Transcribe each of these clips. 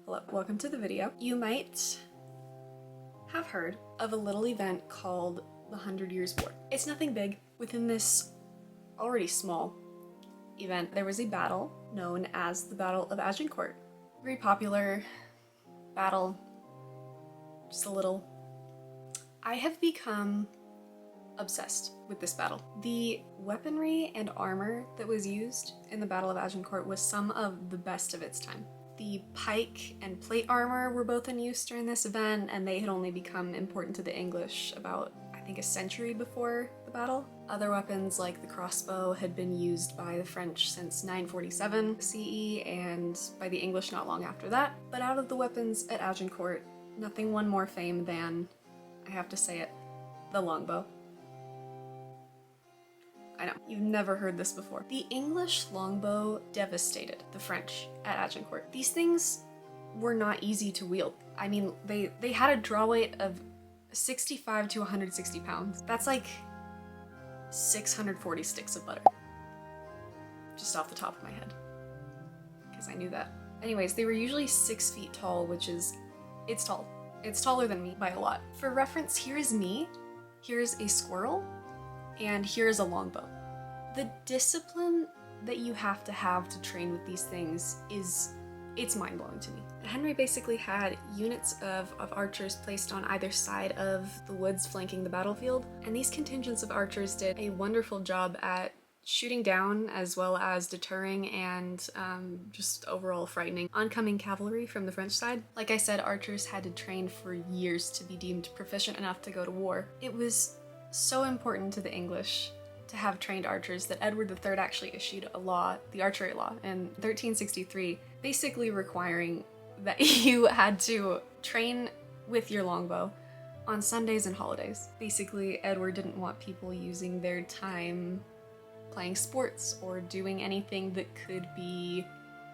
Hello, welcome to the video. You might have heard of a little event called the 100 Years' War. It's nothing big. Within this already small event, there was a battle known as the Battle of Agincourt. Very popular battle, just a little. I have become obsessed with this battle. The weaponry and armor that was used in the Battle of Agincourt was some of the best of its time. The pike and plate armor were both in use during this event, and they had only become important to the English about, I think, a century before the battle. Other weapons like the crossbow had been used by the French since 947 CE and by the English not long after that. But out of the weapons at Agincourt, nothing won more fame than, I have to say it, the longbow. I know, you've never heard this before. The English longbow devastated the French at Agincourt. These things were not easy to wield. I mean, they had a draw weight of 65 to 160 pounds. That's like 640 sticks of butter. Just off the top of my head, because I knew that. Anyways, they were usually 6 feet tall, which is, it's tall. It's taller than me by a lot. For reference, here is me, here's a squirrel, and here's a longbow. The discipline that you have to train with these things it's mind-blowing to me. Henry basically had units of archers placed on either side of the woods flanking the battlefield, and these contingents of archers did a wonderful job at shooting down as well as deterring and just overall frightening oncoming cavalry from the French side. Like I said, archers had to train for years to be deemed proficient enough to go to war. It was so important to the English to have trained archers that Edward III actually issued a law, the archery law, in 1363, basically requiring that you had to train with your longbow on Sundays and holidays. Basically, Edward didn't want people using their time playing sports or doing anything that could be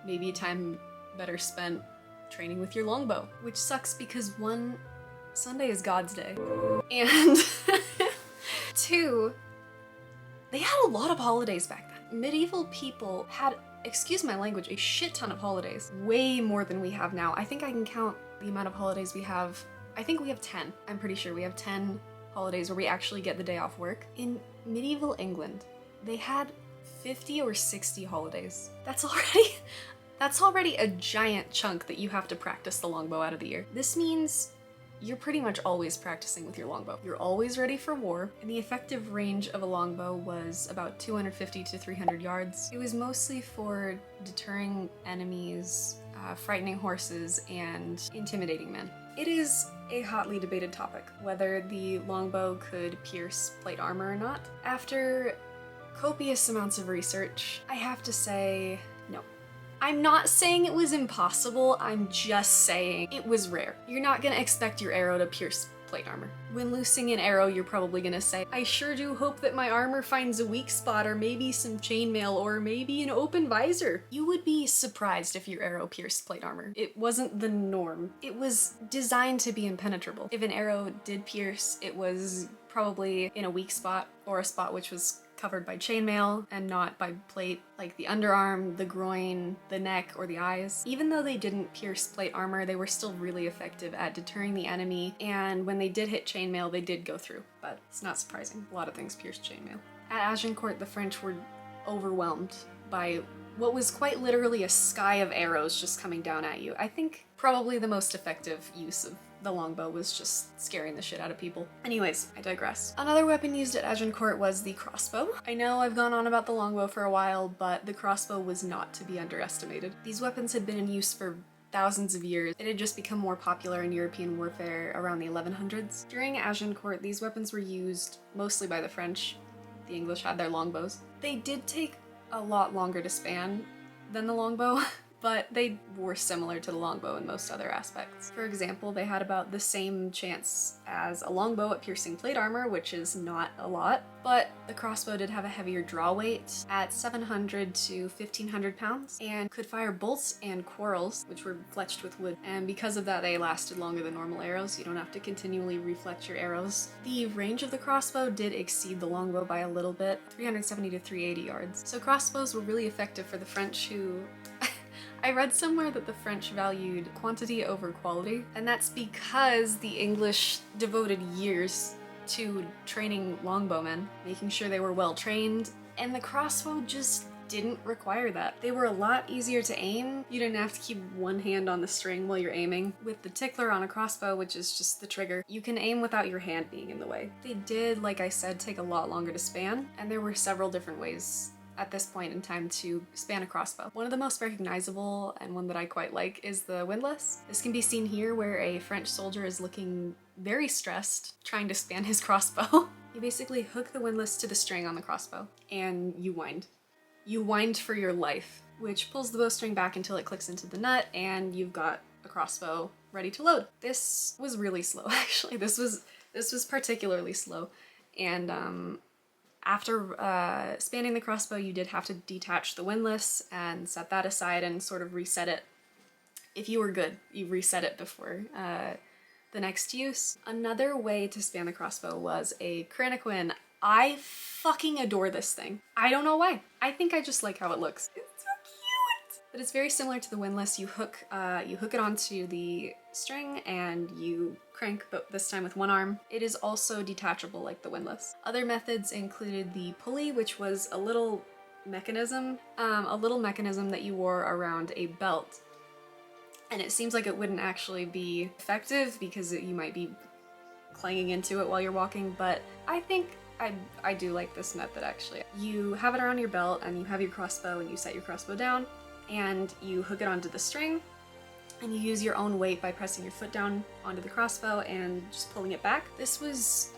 maybe time better spent training with your longbow, which sucks because one, Sunday is God's day, and two, they had a lot of holidays back then. Medieval people had, excuse my language, a shit ton of holidays. Way more than we have now. I think I can count the amount of holidays we have. I think we have 10. I'm pretty sure we have 10 holidays where we actually get the day off work. In medieval England, they had 50 or 60 holidays. That's already a giant chunk that you have to practice the longbow out of the year. This means you're pretty much always practicing with your longbow. You're always ready for war, and the effective range of a longbow was about 250 to 300 yards. It was mostly for deterring enemies, frightening horses, and intimidating men. It is a hotly debated topic whether the longbow could pierce plate armor or not. After copious amounts of research, I have to say no. I'm not saying it was impossible, I'm just saying it was rare. You're not gonna expect your arrow to pierce plate armor. When loosing an arrow, you're probably gonna say, I sure do hope that my armor finds a weak spot, or maybe some chainmail, or maybe an open visor. You would be surprised if your arrow pierced plate armor. It wasn't the norm. It was designed to be impenetrable. If an arrow did pierce, it was probably in a weak spot, or a spot which was covered by chainmail and not by plate, like the underarm, the groin, the neck, or the eyes. Even though they didn't pierce plate armor, they were still really effective at deterring the enemy, and when they did hit chainmail, they did go through. But it's not surprising. A lot of things pierced chainmail. At Agincourt, the French were overwhelmed by what was quite literally a sky of arrows just coming down at you. I think probably the most effective use of the longbow was just scaring the shit out of people. Anyways, I digress. Another weapon used at Agincourt was the crossbow. I know I've gone on about the longbow for a while, but the crossbow was not to be underestimated. These weapons had been in use for thousands of years. It had just become more popular in European warfare around the 1100s. During Agincourt, these weapons were used mostly by the French. The English had their longbows. They did take a lot longer to span than the longbow, but they were similar to the longbow in most other aspects. For example, they had about the same chance as a longbow at piercing plate armor, which is not a lot, but the crossbow did have a heavier draw weight at 700 to 1500 pounds and could fire bolts and quarrels, which were fletched with wood. And because of that, they lasted longer than normal arrows. You don't have to continually refletch your arrows. The range of the crossbow did exceed the longbow by a little bit, 370 to 380 yards. So crossbows were really effective for the French, who I read somewhere that the French valued quantity over quality, and that's because the English devoted years to training longbowmen, making sure they were well trained, and the crossbow just didn't require that. They were a lot easier to aim. You didn't have to keep one hand on the string while you're aiming. With the tickler on a crossbow, which is just the trigger, you can aim without your hand being in the way. They did, like I said, take a lot longer to span, and there were several different ways at this point in time to span a crossbow. One of the most recognizable, and one that I quite like, is the windlass. This can be seen here where a French soldier is looking very stressed trying to span his crossbow. You basically hook the windlass to the string on the crossbow and you wind. You wind for your life, which pulls the bowstring back until it clicks into the nut and you've got a crossbow ready to load. This was really slow, actually. This was particularly slow. And after spanning the crossbow, you did have to detach the windlass and set that aside and sort of reset it. If you were good, you reset it before the next use. Another way to span the crossbow was a Cranaquin. I fucking adore this thing. I don't know why. I think I just like how it looks. It's so cute! But it's very similar to the windlass. You hook it onto the string and you crank, but this time with one arm. It is also detachable like the windlass. Other methods included the pulley, which was a little mechanism that you wore around a belt. And it seems like it wouldn't actually be effective because you might be clanging into it while you're walking, but I think I do like this method actually. You have it around your belt and you have your crossbow and you set your crossbow down and you hook it onto the string and you use your own weight by pressing your foot down onto the crossbow and just pulling it back. This was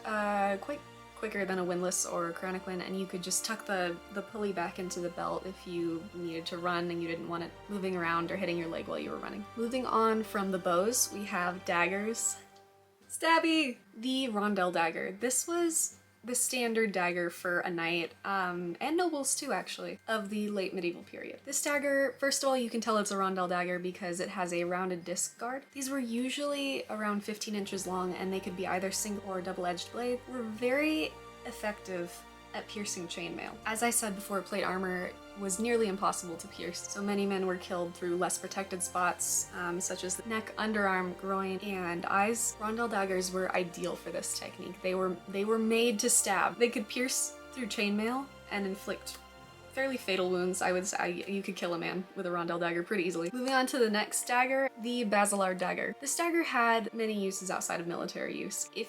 quite quicker than a windlass or a Cranaquin, and you could just tuck the pulley back into the belt if you needed to run and you didn't want it moving around or hitting your leg while you were running. Moving on from the bows, we have daggers. Stabby! The rondelle dagger. This was the standard dagger for a knight, and nobles too actually, of the late medieval period. This dagger, first of all, you can tell it's a rondelle dagger because it has a rounded disc guard. These were usually around 15 inches long and they could be either single or double-edged blade. Were very effective at piercing chainmail. As I said before, plate armor was nearly impossible to pierce, so many men were killed through less protected spots, such as the neck, underarm, groin, and eyes. Rondelle daggers were ideal for this technique. They were made to stab. They could pierce through chainmail and inflict fairly fatal wounds. I would say you could kill a man with a rondelle dagger pretty easily. Moving on to the next dagger, the Basilard dagger. This dagger had many uses outside of military use. If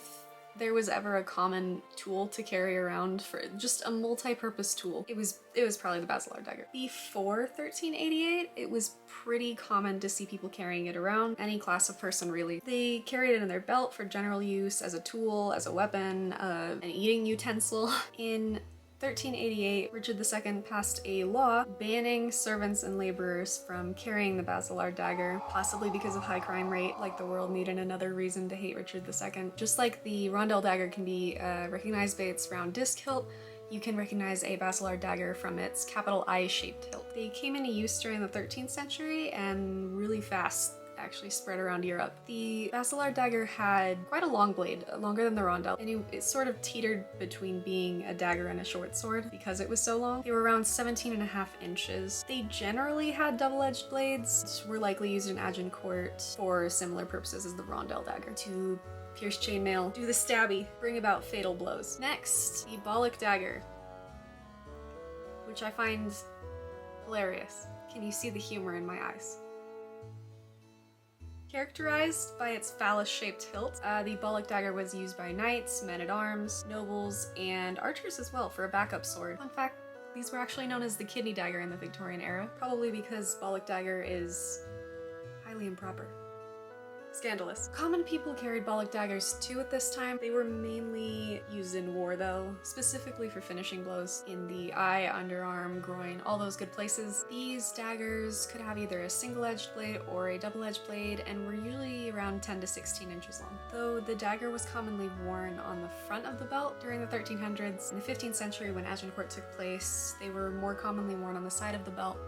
there was ever a common tool to carry around for just a multi-purpose tool, it was probably the Basilard dagger. Before 1388, it was pretty common to see people carrying it around, any class of person really. They carried it in their belt for general use, as a tool, as a weapon, an eating utensil. In 1388, Richard II passed a law banning servants and laborers from carrying the Basilard dagger, possibly because of high crime rate, like the world needed another reason to hate Richard II. Just like the rondelle dagger can be recognized by its round disc hilt, you can recognize a Basilard dagger from its capital I-shaped hilt. They came into use during the 13th century and really fast actually spread around Europe. The Basilard dagger had quite a long blade, longer than the rondelle, and it sort of teetered between being a dagger and a short sword because it was so long. They were around 17.5 inches. They generally had double-edged blades, were likely used in Agincourt for similar purposes as the rondelle dagger, to pierce chainmail, do the stabby, bring about fatal blows. Next, the Bollock dagger, which I find hilarious. Can you see the humor in my eyes? Characterized by its phallus-shaped hilt, the Bollock dagger was used by knights, men-at-arms, nobles, and archers as well for a backup sword. Fun fact, these were actually known as the kidney dagger in the Victorian era, probably because Bollock dagger is highly improper. Scandalous. Common people carried Bollock daggers too at this time. They were mainly used in war though, specifically for finishing blows in the eye, underarm, groin, all those good places. These daggers could have either a single-edged blade or a double-edged blade and were usually around 10 to 16 inches long. Though the dagger was commonly worn on the front of the belt during the 1300s. In the 15th century when Agincourt took place, they were more commonly worn on the side of the belt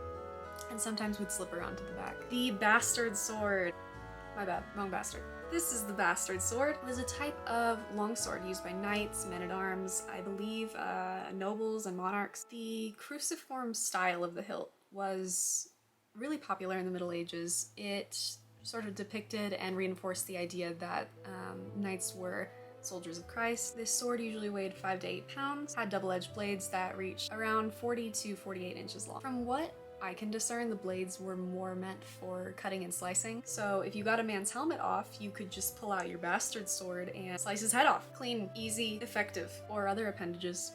and sometimes would slip around to the back. The bastard sword. My bad, wrong bastard. This is the bastard sword. It was a type of longsword used by knights, men-at-arms, I believe nobles and monarchs. The cruciform style of the hilt was really popular in the Middle Ages. It sort of depicted and reinforced the idea that knights were soldiers of Christ. This sword usually weighed 5 to 8 pounds, had double-edged blades that reached around 40 to 48 inches long. From what I can discern, the blades were more meant for cutting and slicing. So if you got a man's helmet off, you could just pull out your bastard sword and slice his head off. Clean, easy, effective, or other appendages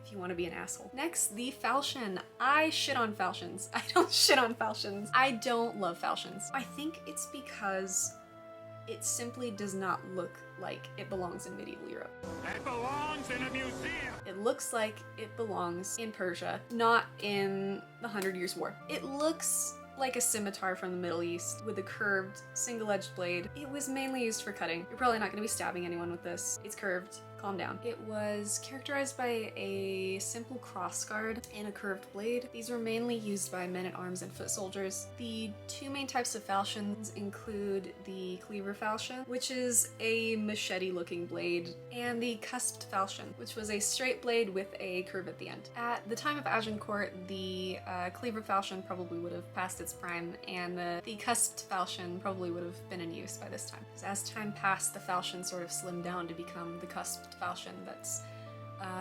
if you want to be an asshole. Next, the falchion. I shit on falchions. I don't shit on falchions. I don't love falchions. I think it's because it simply does not look like it belongs in medieval Europe. It belongs in a museum! It looks like it belongs in Persia, not in the 100 Years' War. It looks like a scimitar from the Middle East with a curved, single-edged blade. It was mainly used for cutting. You're probably not going to be stabbing anyone with this. It's curved. Calm down. It was characterized by a simple crossguard and a curved blade. These were mainly used by men-at-arms and foot soldiers. The two main types of falchions include the cleaver falchion, which is a machete-looking blade, and the cusped falchion, which was a straight blade with a curve at the end. At the time of Agincourt, the cleaver falchion probably would have passed its prime, and the cusped falchion probably would have been in use by this time. Because as time passed, the falchion sort of slimmed down to become the cusped falchion that's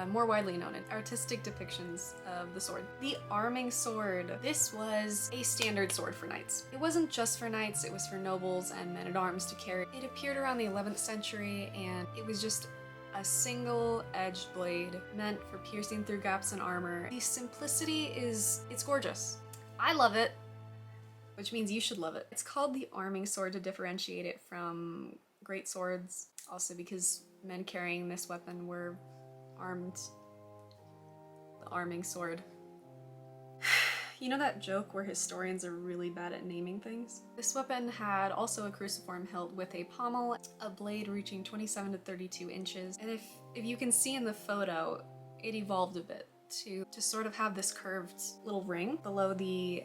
more widely known in artistic depictions of the sword. The arming sword. This was a standard sword for knights. It wasn't just for knights, it was for nobles and men-at-arms to carry. It appeared around the 11th century, and it was just a single-edged blade meant for piercing through gaps in armor. The simplicity it's gorgeous. I love it, which means you should love it. It's called the arming sword to differentiate it from great swords, also because men carrying this weapon were armed. The arming sword. You know that joke where historians are really bad at naming things? This weapon had also a cruciform hilt with a pommel, a blade reaching 27 to 32 inches, and if you can see in the photo, it evolved a bit to sort of have this curved little ring below the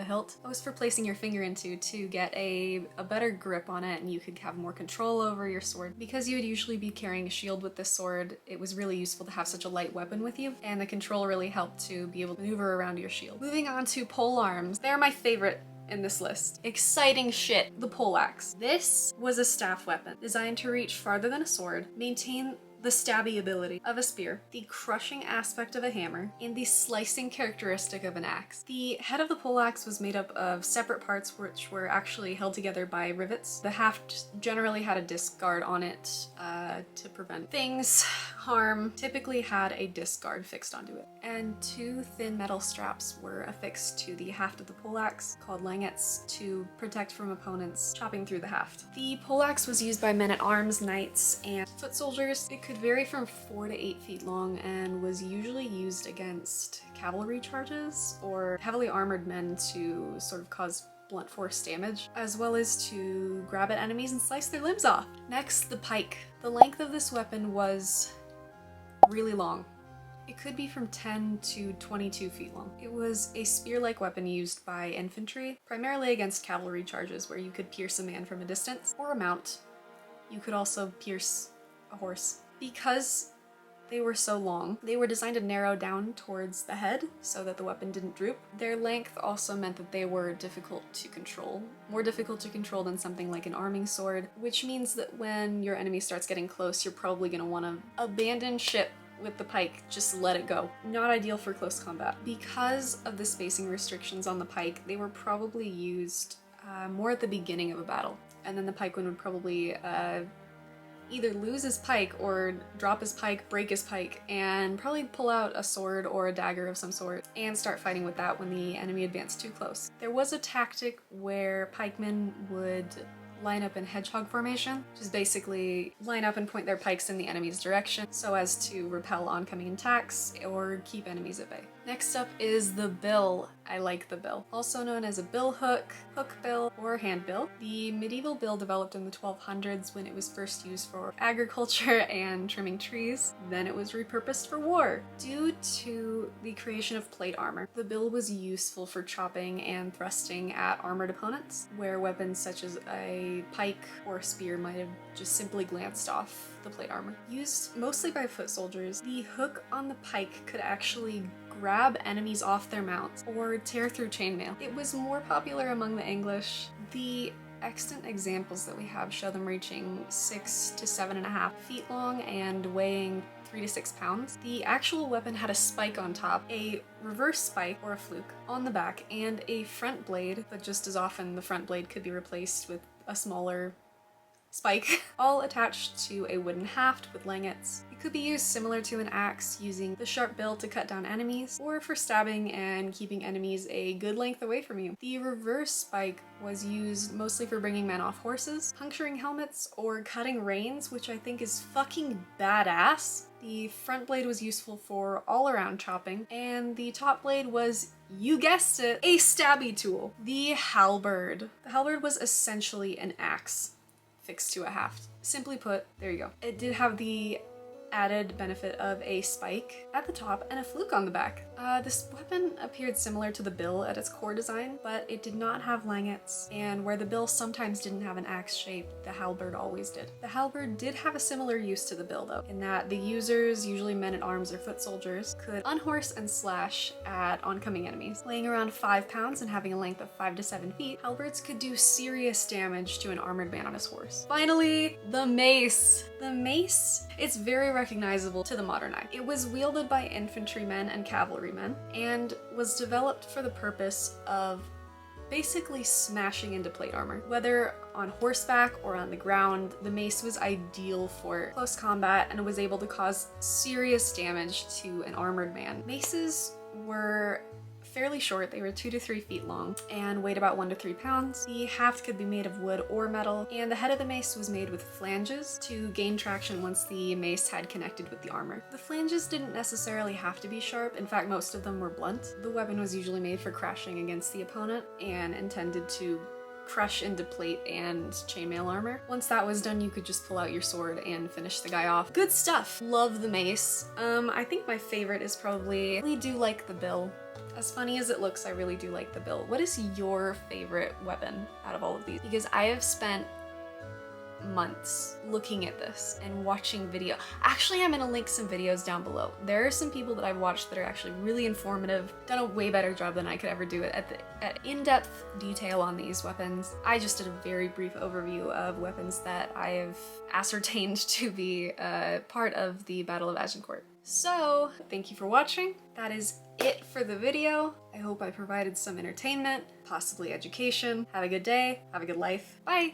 hilt. That was for placing your finger into to get a better grip on it, and you could have more control over your sword. Because you would usually be carrying a shield with this sword, it was really useful to have such a light weapon with you, and the control really helped to be able to maneuver around your shield. Moving on to pole arms. They're my favorite in this list. Exciting shit. The poleaxe. This was a staff weapon designed to reach farther than a sword, maintain the stabby ability of a spear, the crushing aspect of a hammer, and the slicing characteristic of an axe. The head of the poleaxe was made up of separate parts which were actually held together by rivets. The haft generally had a disc guard on it to prevent things, harm, typically had a disc guard fixed onto it. And two thin metal straps were affixed to the haft of the poleaxe, called langets, to protect from opponents chopping through the haft. The poleaxe was used by men-at-arms, knights, and foot soldiers. It could vary from 4 to 8 feet long and was usually used against cavalry charges or heavily armored men to sort of cause blunt force damage, as well as to grab at enemies and slice their limbs off. Next, the pike. The length of this weapon was really long. It could be from 10 to 22 feet long. It was a spear-like weapon used by infantry, primarily against cavalry charges where you could pierce a man from a distance, or a mount. You could also pierce a horse. Because they were so long, they were designed to narrow down towards the head so that the weapon didn't droop. Their length also meant that they were difficult to control. More difficult to control than something like an arming sword, which means that when your enemy starts getting close, you're probably going to want to abandon ship with the pike, just let it go. Not ideal for close combat. Because of the spacing restrictions on the pike, they were probably used more at the beginning of a battle, and then the pikeman would probably either lose his pike or drop his pike, break his pike, and probably pull out a sword or a dagger of some sort and start fighting with that when the enemy advanced too close. There was a tactic where pikemen would line up in hedgehog formation, which is basically line up and point their pikes in the enemy's direction so as to repel oncoming attacks or keep enemies at bay. Next up is the bill. I like the bill. Also known as a bill hook, hook bill, or hand bill. The medieval bill developed in the 1200s when it was first used for agriculture and trimming trees. Then it was repurposed for war. Due to the creation of plate armor, the bill was useful for chopping and thrusting at armored opponents, where weapons such as a pike or spear might have just simply glanced off the plate armor. Used mostly by foot soldiers, the hook on the pike could actually grab enemies off their mounts, or tear through chainmail. It was more popular among the English. The extant examples that we have show them reaching 6 to 7.5 feet long and weighing 3 to 6 pounds. The actual weapon had a spike on top, a reverse spike or a fluke on the back, and a front blade, but just as often the front blade could be replaced with a smaller spike, all attached to a wooden haft with langets. It could be used similar to an axe, using the sharp bill to cut down enemies, or for stabbing and keeping enemies a good length away from you. The reverse spike was used mostly for bringing men off horses, puncturing helmets, or cutting reins, which I think is fucking badass. The front blade was useful for all-around chopping, and the top blade was, you guessed it, a stabby tool. The halberd. The halberd was essentially an axe fixed to a haft. Simply put, there you go. It did have the added benefit of a spike at the top and a fluke on the back. This weapon appeared similar to the bill at its core design, but it did not have langets, and where the bill sometimes didn't have an axe shape, the halberd always did. The halberd did have a similar use to the bill though, in that the users, usually men at arms or foot soldiers, could unhorse and slash at oncoming enemies. Weighing around 5 pounds and having a length of 5 to 7 feet, halberds could do serious damage to an armored man on his horse. Finally, the mace. The mace, it's very recognizable to the modern eye. It was wielded by infantrymen and cavalrymen, and was developed for the purpose of basically smashing into plate armor. Whether on horseback or on the ground, the mace was ideal for close combat and was able to cause serious damage to an armored man. Maces were fairly short. They were 2 to 3 feet long and weighed about 1 to 3 pounds. The haft could be made of wood or metal, and the head of the mace was made with flanges to gain traction once the mace had connected with the armor. The flanges didn't necessarily have to be sharp. In fact, most of them were blunt. The weapon was usually made for crashing against the opponent and intended to crush into plate and chainmail armor. Once that was done, you could just pull out your sword and finish the guy off. Good stuff. Love the mace. I think my favorite is probably, I really do like the bill. As funny as it looks, I really do like the bill. What is your favorite weapon out of all of these? Because I have spent months looking at this and watching video. Actually, I'm gonna link some videos down below. There are some people that I've watched that are actually really informative, done a way better job than I could ever do it at in-depth detail on these weapons. I just did a very brief overview of weapons that I have ascertained to be part of the Battle of Agincourt. So, thank you for watching. That is it for the video. I hope I provided some entertainment, possibly education. Have a good day, have a good life. Bye!